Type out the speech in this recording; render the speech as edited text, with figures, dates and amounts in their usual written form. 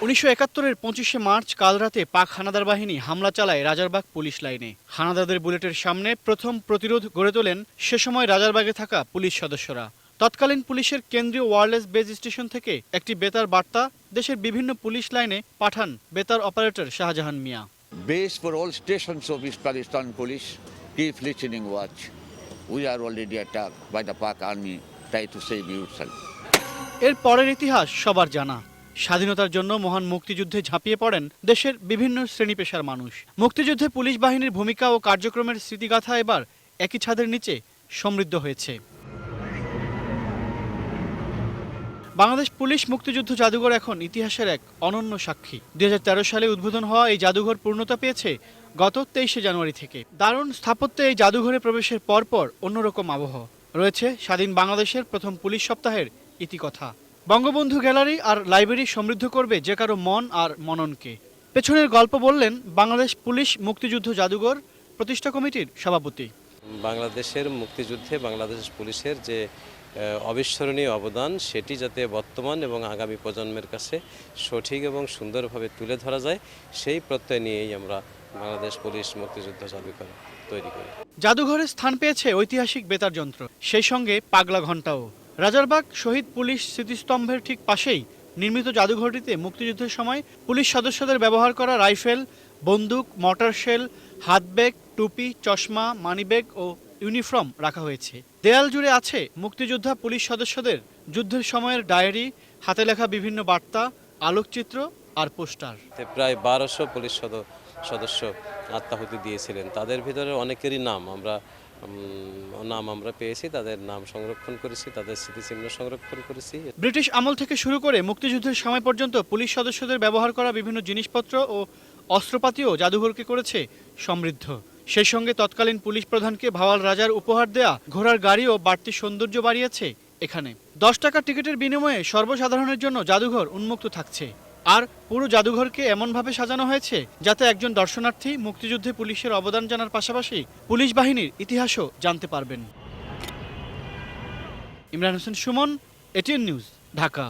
1971-এর 25শে March কাল রাতে পাক হানাদার বাহিনী হামলা চালায় রাজারবাগ পুলিশ লাইনে। হানাদারদের বুলেটের সামনে প্রথম প্রতিরোধ গড়ে তোলেন সে সময় রাজারবাগে থাকা পুলিশ সদস্যরা। তৎকালীন পুলিশের কেন্দ্রীয় ওয়্যারলেস বেজ স্টেশন থেকে একটি বেতার বার্তা দেশের বিভিন্ন পুলিশ লাইনে পাঠান বেতার operator Shahjahan Mia. Base for all stations of East Pakistan Police, keep listening watch. We are already attacked by the Pak Army. Try to save yourself. এর পরের ইতিহাস সবার জানা। স্বাধীনতার জন্য মহান মুক্তিযুদ্ধে ঝাঁপিয়ে পড়েন দেশের বিভিন্ন শ্রেণী পেশার মানুষ। মুক্তিযুদ্ধে পুলিশ বাহিনীর ভূমিকা ও কার্যক্রমের স্মৃতিগাথা এবার একই ছাদের নিচে সমৃদ্ধ হয়েছে। বাংলাদেশ পুলিশ মুক্তিযুদ্ধ জাদুঘর এখন ইতিহাসের এক অনন্য সাক্ষী। 2013 সালে উদ্বোধন হওয়া এই জাদুঘর পূর্ণতা পেয়েছে গত 23শে জানুয়ারি থেকে। দারুণ স্থাপত্যে এই জাদুঘরে প্রবেশের পরপর অন্যরকম আবহ রয়েছে স্বাধীন বাংলাদেশের প্রথম পুলিশ সপ্তাহের ইতিকথা। বঙ্গবন্ধু গ্যালারি আর লাইব্রেরি সমৃদ্ধ করবে যে কারো মন আর মননকে। পেছনের গল্প বললেন বাংলাদেশ পুলিশ মুক্তিযুদ্ধ জাদুঘর প্রতিষ্ঠা কমিটির সভাপতি। বাংলাদেশের মুক্তিযুদ্ধে বাংলাদেশ পুলিশের যে অবিস্মরণীয় অবদান সেটি যাতে বর্তমান এবং আগামী প্রজন্মের কাছে সঠিক এবং সুন্দরভাবে তুলে ধরা যায় সেই প্রত্যয় নিয়েই আমরা বাংলাদেশ পুলিশ মুক্তিযুদ্ধ জাদুঘর তৈরি করি। জাদুঘরে স্থান পেয়েছে ঐতিহাসিক বেতার যন্ত্র, সেই সঙ্গে পাগলা ঘণ্টাও। রাজারবাগ শহীদ পুলিশ স্মৃতিস্তম্ভের ঠিক পাশেই নির্মিত জাদুঘরটিতে মুক্তিযুদ্ধের সময় পুলিশ সদস্যদের ব্যবহার করা রাইফেল, বন্দুক, মর্টার শেল, হাতব্যাগ, টুপি, চশমা, মানিব্যাগ ও ইউনিফর্ম রাখা হয়েছে। দেয়াল জুড়ে আছে মুক্তিযোদ্ধা পুলিশ সদস্যদের যুদ্ধের সময়ের ডায়েরি, হাতে লেখা বিভিন্ন বার্তা, আলোকচিত্র আর পোস্টার। প্রায় 1200 পুলিশ সদস্য আত্মাহুতি দিয়েছিলেন। তাদের ভিতরে অনেকেরই নাম আমরা পেয়েছি, তাদের নাম সংরক্ষণ করেছি, তাদের স্মৃতিচিহ্ন সংরক্ষণ করেছি। ব্রিটিশ আমল থেকে শুরু করে মুক্তিযুদ্ধের সময় পর্যন্ত পুলিশ সদস্যদের ব্যবহার করা বিভিন্ন জিনিসপত্র ও অস্ত্রপাতিও জাদুঘরকে করেছে সমৃদ্ধ। সেই সঙ্গে তৎকালীন পুলিশ প্রধানকে ভাওয়াল রাজার উপহার দেয়া ঘোড়ার গাড়িও বাড়তি সৌন্দর্য বাড়িয়েছে এখানে। 10 টাকা টিকিটের বিনিময়ে সর্বসাধারণের জন্য জাদুঘর উন্মুক্ত থাকছে। আর পুরো জাদুঘরকে এমনভাবে সাজানো হয়েছে যাতে একজন দর্শনার্থী মুক্তিযুদ্ধে পুলিশের অবদান জানার পাশাপাশি পুলিশ বাহিনীর ইতিহাসও জানতে পারবেন। Imran Hossain Suman, ATN news, Dhaka.